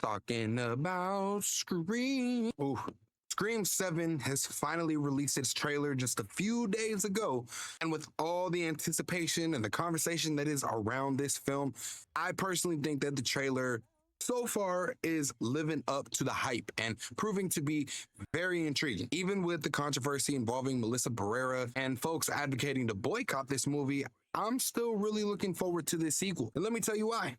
Talking about Scream. Ooh. Scream 7 has finally released its trailer just a few days ago. And with all the anticipation and the conversation that is around this film, I personally think that the trailer so far is living up to the hype and proving to be very intriguing. Even with the controversy involving Melissa Barrera and folks advocating to boycott this movie, I'm still really looking forward to this sequel. And let me tell you why.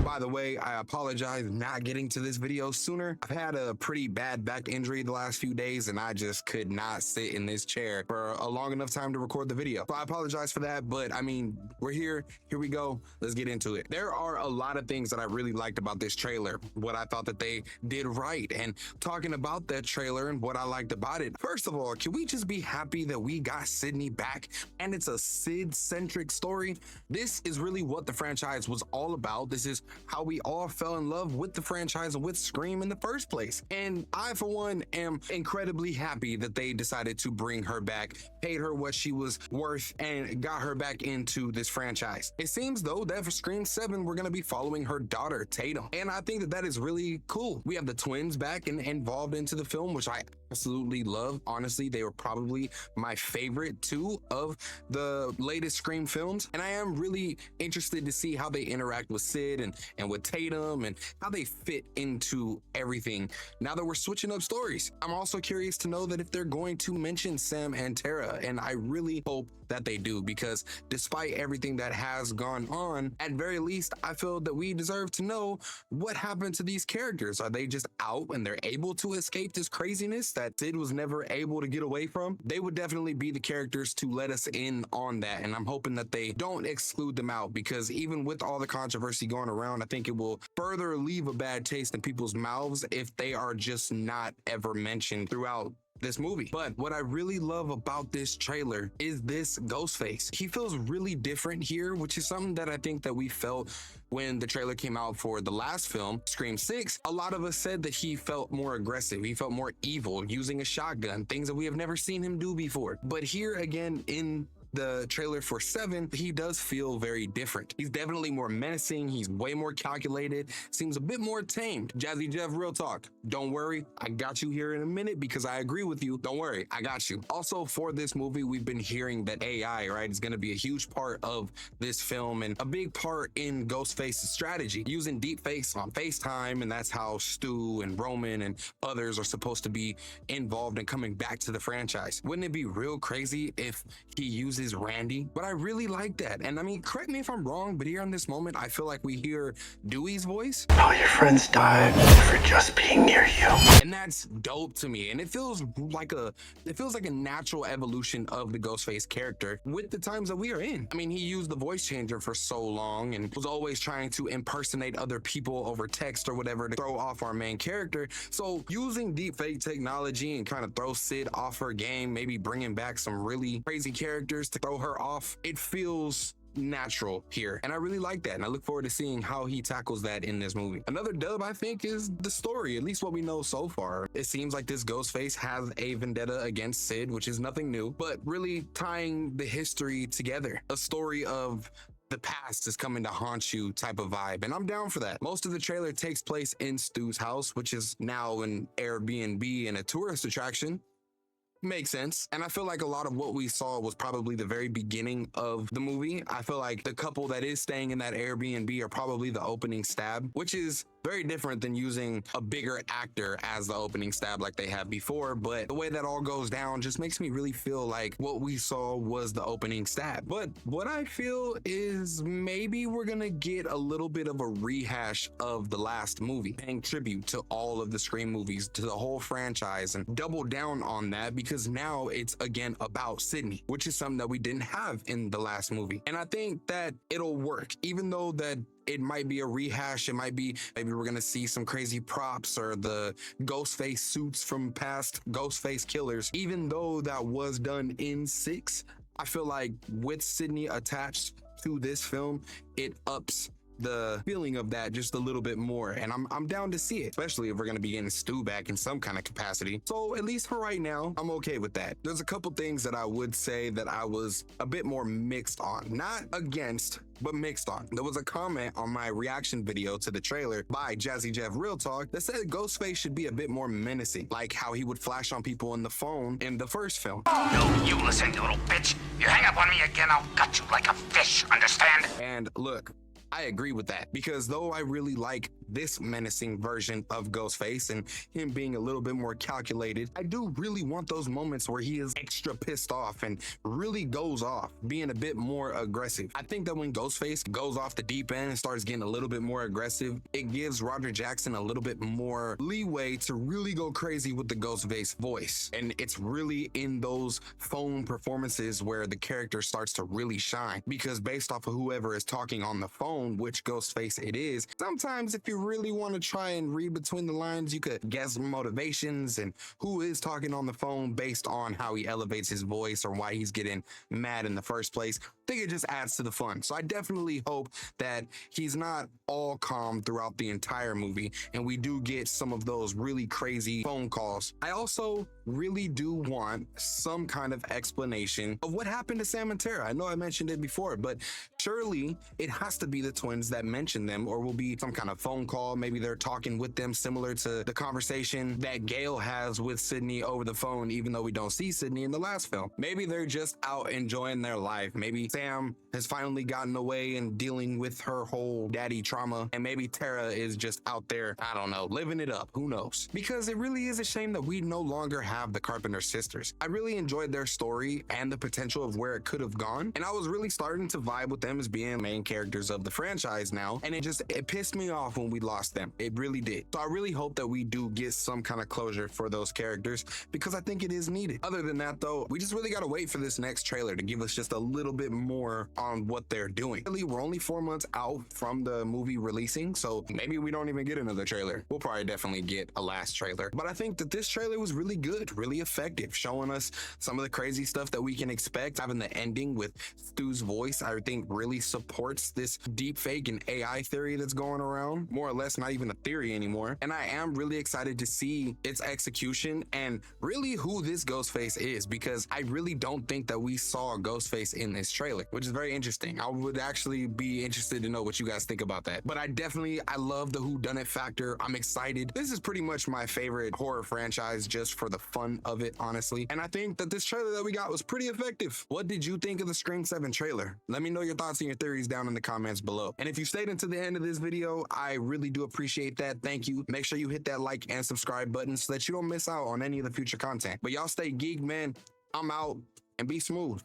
By the way, I apologize not getting to this video sooner. I've had a pretty bad back injury the last few days and I just could not sit in this chair for a long enough time to record the video. So I apologize for that, but I mean, we're here we go. Let's get into it. There are a lot of things that I really liked about this trailer, what I thought that they did right, and talking about that trailer and what I liked about it. First of all, can we just be happy that we got Sydney back and it's a Sid-centric story? This is really what the franchise was all about. This is how we all fell in love with the franchise and with Scream in the first place. And I, for one, am incredibly happy that they decided to bring her back, paid her what she was worth, and got her back into this franchise. It seems, though, that for Scream 7, we're going to be following her daughter, Tatum. And I think that that is really cool. We have the twins back and involved into the film, which I absolutely love. Honestly, they were probably my favorite two of the latest Scream films. And I am really interested to see how they interact with Sid and with Tatum and how they fit into everything now that we're switching up stories. I'm also curious to know that if they're going to mention Sam and Tara, and I really hope that they do, because despite everything that has gone on, at very least, I feel that we deserve to know what happened to these characters. Are they just out and they're able to escape this craziness that Sid was never able to get away from? They would definitely be the characters to let us in on that, and I'm hoping that they don't exclude them out, because even with all the controversy going around, I think it will further leave a bad taste in people's mouths if they are just not ever mentioned throughout this movie. But what I really love about this trailer is this Ghostface. He feels really different here, which is something that I think that we felt when the trailer came out for the last film, Scream 6. A lot of us said that he felt more aggressive. He felt more evil, using a shotgun, things that we have never seen him do before. But here again in the trailer for 7, he does feel very different. He's definitely more menacing. He's way more calculated, seems a bit more tamed. Jazzy Jeff, real talk. Don't worry, I got you here in a minute because I agree with you. Don't worry, I got you. Also, for this movie, we've been hearing that AI, right, is going to be a huge part of this film and a big part in Ghostface's strategy, using deepfakes on FaceTime, and that's how Stu and Roman and others are supposed to be involved in coming back to the franchise. Wouldn't it be real crazy if he uses Randy? But I really like that. And I mean, correct me if I'm wrong, but here in this moment, I feel like we hear Dewey's voice. All your friends died for just being near you. And that's dope to me. And it feels like a natural evolution of the Ghostface character with the times that we are in. I mean, he used the voice changer for so long and was always trying to impersonate other people over text or whatever to throw off our main character. So using deepfake technology and kind of throw Sid off her game, maybe bringing back some really crazy characters to throw her off, it feels natural here, and I really like that, and I look forward to seeing how he tackles that in this movie. Another dub, I think, is the story, at least what we know so far. It seems like this Ghostface has a vendetta against Sid, which is nothing new, but really tying the history together. A story of the past is coming to haunt you type of vibe, and I'm down for that. Most of the trailer takes place in Stu's house, which is now an Airbnb and a tourist attraction. Makes sense. And I feel like a lot of what we saw was probably the very beginning of the movie. I feel like the couple that is staying in that Airbnb are probably the opening stab, which is very different than using a bigger actor as the opening stab like they have before. But the way that all goes down just makes me really feel like what we saw was the opening stab. But what I feel is maybe we're gonna get a little bit of a rehash of the last movie, paying tribute to all of the Scream movies, to the whole franchise, and double down on that, because now it's again about Sydney, which is something that we didn't have in the last movie. And I think that it'll work, even though that it might be a rehash. It might be, maybe we're gonna see some crazy props or the Ghostface suits from past Ghostface killers. Even though that was done in 6, I feel like with Sydney attached to this film, it ups the feeling of that just a little bit more, and I'm down to see it, especially if we're gonna be getting Stu back in some kind of capacity. So at least for right now, I'm okay with that. There's a couple things that I would say that I was a bit more mixed on, not against, but mixed on. There was a comment on my reaction video to the trailer by Jazzy Jeff Real Talk that said Ghostface should be a bit more menacing, like how he would flash on people in the phone in the first film. No, you listen, you little bitch. You hang up on me again, I'll gut you like a fish, understand? And look, I agree with that, because though I really like this menacing version of Ghostface and him being a little bit more calculated, I do really want those moments where he is extra pissed off and really goes off, being a bit more aggressive. I think that when Ghostface goes off the deep end and starts getting a little bit more aggressive, it gives Roger Jackson a little bit more leeway to really go crazy with the Ghostface voice. And it's really in those phone performances where the character starts to really shine, because based off of whoever is talking on the phone, which Ghostface it is, sometimes if you really want to try and read between the lines, you could guess motivations and who is talking on the phone based on how he elevates his voice or why he's getting mad in the first place. I think it just adds to the fun. So I definitely hope that he's not all calm throughout the entire movie and we do get some of those really crazy phone calls. I also really do want some kind of explanation of what happened to Sam and Tara. I know I mentioned it before, but surely it has to be the twins that mention them, or will be some kind of phone call. Maybe they're talking with them, similar to the conversation that Gail has with Sydney over the phone, even though we don't see Sydney in the last film. Maybe they're just out enjoying their life. Maybe Sam has finally gotten away and dealing with her whole daddy trauma, and maybe Tara is just out there, I don't know, living it up. Who knows? Because it really is a shame that we no longer have the Carpenter sisters. I really enjoyed their story and the potential of where it could have gone, and I was really starting to vibe with them as being main characters of the franchise now, and it pissed me off when we lost them. It really did. So I really hope that we do get some kind of closure for those characters, because I think it is needed. Other than that though, we just really gotta wait for this next trailer to give us just a little bit more on what they're doing. Really, we're only 4 months out from the movie releasing, so maybe we don't even get another trailer. We'll probably definitely get a last trailer, but I think that this trailer was really good, really effective, showing us some of the crazy stuff that we can expect. Having the ending with Stu's voice, I think really supports this deep fake and AI theory that's going around, more or less not even a theory anymore. And I am really excited to see its execution and really who this Ghostface is, because I really don't think that we saw Ghostface in this trailer, which is very interesting. I would actually be interested to know what you guys think about that. But I love the whodunit factor. I'm excited. This is pretty much my favorite horror franchise just for the fun of it, honestly. And I think that this trailer that we got was pretty effective. What did you think of the Scream 7 trailer? Let me know your thoughts and your theories down in the comments below. And if you stayed until the end of this video, I really do appreciate that. Thank you. Make sure you hit that like and subscribe button so that you don't miss out on any of the future content. But y'all stay geek, man. I'm out, and be smooth.